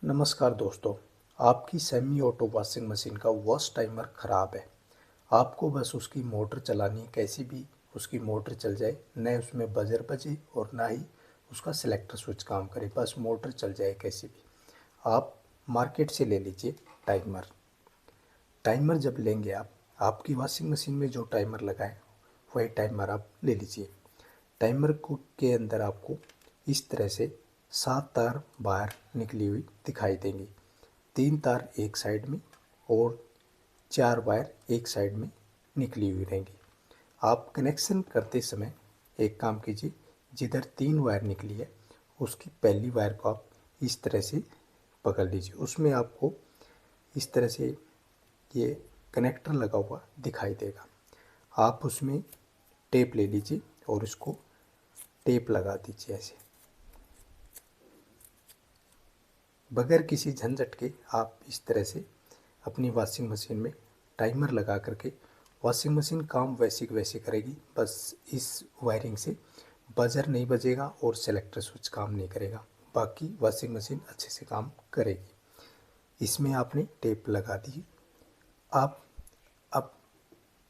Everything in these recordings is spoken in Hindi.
नमस्कार दोस्तों। आपकी सेमी ऑटो वॉशिंग मशीन का वॉश टाइमर ख़राब है। आपको बस उसकी मोटर चलानी है, कैसी भी उसकी मोटर चल जाए, न उसमें बजर बजे और ना ही उसका सिलेक्टर स्विच काम करे, बस मोटर चल जाए कैसी भी। आप मार्केट से ले लीजिए टाइमर। टाइमर जब लेंगे आप, आपकी वॉशिंग मशीन में जो टाइमर लगा है वही टाइमर आप ले लीजिए। टाइमर को के अंदर आपको इस तरह से 7 तार बाहर निकली हुई दिखाई देंगी। 3 तार एक साइड में और 4 वायर एक साइड में निकली हुई रहेंगी। आप कनेक्शन करते समय एक काम कीजिए, जिधर 3 वायर निकली है उसकी पहली वायर को आप इस तरह से पकड़ लीजिए। उसमें आपको इस तरह से ये कनेक्टर लगा हुआ दिखाई देगा। आप उसमें टेप ले लीजिए और उसको टेप लगा दीजिए ऐसे। बगैर किसी झंझट के आप इस तरह से अपनी वॉशिंग मशीन में टाइमर लगा करके वॉशिंग मशीन काम वैसी की वैसी करेगी। बस इस वायरिंग से बजर नहीं बजेगा और सेलेक्टर स्विच काम नहीं करेगा, बाकी वॉशिंग मशीन अच्छे से काम करेगी। इसमें आपने टेप लगा दी। आप अब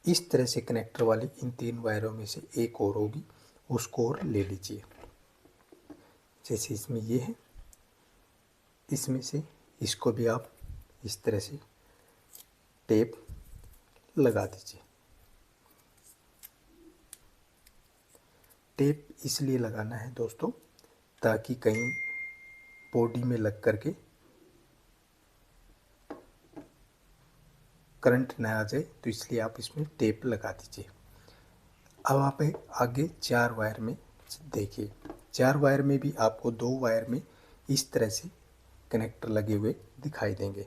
इस तरह से कनेक्टर वाली इन 3 वायरों में से एक और होगी, उसको और ले लीजिए। जैसे इसमें ये है, इसमें से इसको भी आप इस तरह से टेप लगा दीजिए। टेप इसलिए लगाना है दोस्तों, ताकि कहीं बॉडी में लग करके करंट ना आ जाए, तो इसलिए आप इसमें टेप लगा दीजिए। अब आप आगे 4 वायर में देखिए। 4 वायर में भी आपको 2 वायर में इस तरह से कनेक्टर लगे हुए दिखाई देंगे।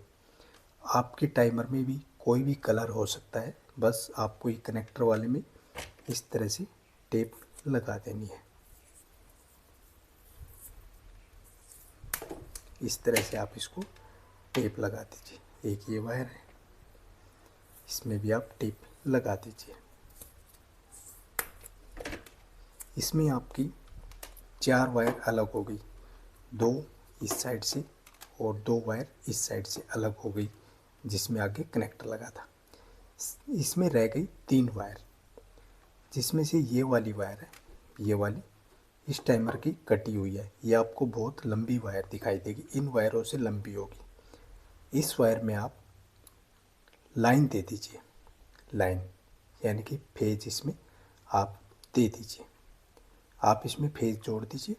आपके टाइमर में भी कोई भी कलर हो सकता है, बस आपको ये कनेक्टर वाले में इस तरह से टेप लगा देनी है। इस तरह से आप इसको टेप लगा दीजिए। एक ये वायर है, इसमें भी आप टेप लगा दीजिए। इसमें आपकी 4 वायर अलग हो गई, 2 इस साइड से और 2 वायर इस साइड से अलग हो गई, जिसमें आगे कनेक्टर लगा था। इसमें रह गई 3 वायर, जिसमें से ये वाली वायर है, ये वाली इस टाइमर की कटी हुई है। ये आपको बहुत लंबी वायर दिखाई देगी, इन वायरों से लंबी होगी। इस वायर में आप लाइन दे दीजिए, लाइन यानी कि फेज इसमें आप दे दीजिए। आप इसमें फेज जोड़ दीजिए।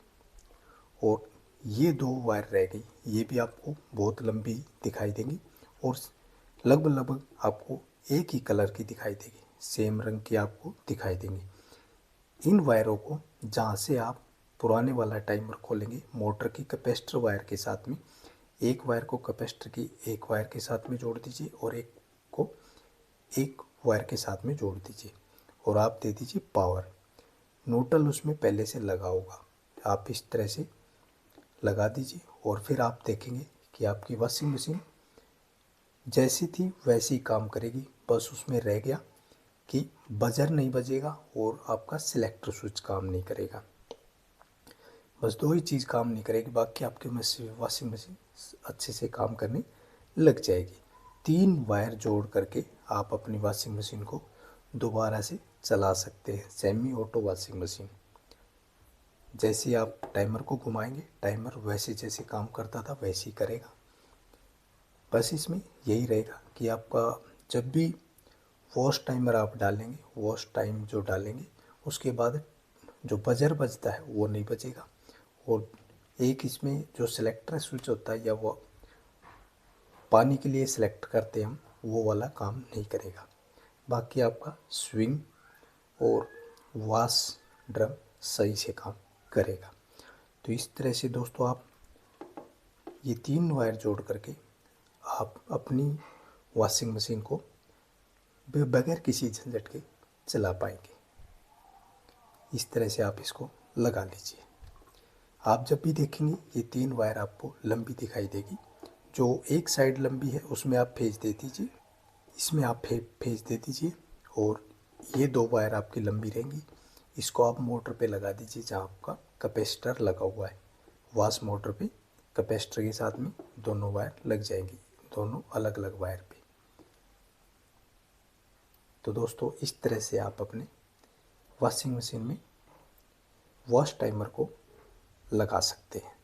और ये 2 वायर रह गई, ये भी आपको बहुत लंबी दिखाई देंगी और लगभग लगभग आपको एक ही कलर की दिखाई देगी, सेम रंग की आपको दिखाई देंगी। इन वायरों को जहाँ से आप पुराने वाला टाइमर खोलेंगे, मोटर की कैपेसिटर वायर के साथ में एक वायर को कैपेसिटर की एक वायर के साथ में जोड़ दीजिए और एक को एक वायर के साथ में जोड़ दीजिए और आप दे दीजिए पावर। न्यूट्रल उसमें पहले से लगा होगा, आप इस तरह से लगा दीजिए और फिर आप देखेंगे कि आपकी वॉशिंग मशीन जैसी थी वैसी ही काम करेगी। बस उसमें रह गया कि बजर नहीं बजेगा और आपका सिलेक्टर स्विच काम नहीं करेगा। बस 2 ही चीज़ काम नहीं करेगी, बाकी आपकी वॉशिंग मशीन अच्छे से काम करने लग जाएगी। 3 वायर जोड़ करके आप अपनी वॉशिंग मशीन को दोबारा से चला सकते हैं। सेमी ऑटो वॉशिंग मशीन, जैसे आप टाइमर को घुमाएंगे, टाइमर वैसे जैसे काम करता था वैसे ही करेगा। बस इसमें यही रहेगा कि आपका जब भी वॉश टाइमर आप डालेंगे, वॉश टाइम जो डालेंगे उसके बाद जो बजर बजता है वो नहीं बजेगा। और एक इसमें जो सिलेक्टर स्विच होता है, या वो पानी के लिए सिलेक्ट करते हैं हम, वो वाला काम नहीं करेगा। बाकी आपका स्विंग और वॉश ड्रम सही से काम करेगा। तो इस तरह से दोस्तों आप ये 3 वायर जोड़ करके आप अपनी वॉशिंग मशीन को बगैर किसी झंझट के चला पाएंगे। इस तरह से आप इसको लगा लीजिए। आप जब भी देखेंगे ये 3 वायर आपको लंबी दिखाई देगी। जो एक साइड लंबी है उसमें आप फेज दे दीजिए, इसमें आप फेज दे दीजिए और ये 2 वायर आपकी लंबी रहेंगी। इसको आप मोटर पे लगा दीजिए जहाँ आपका कैपेसिटर लगा हुआ है। वॉश मोटर पे कैपेसिटर के साथ में दोनों वायर लग जाएंगी, दोनों अलग अलग वायर पे। तो दोस्तों इस तरह से आप अपने वॉशिंग मशीन में वॉश टाइमर को लगा सकते हैं।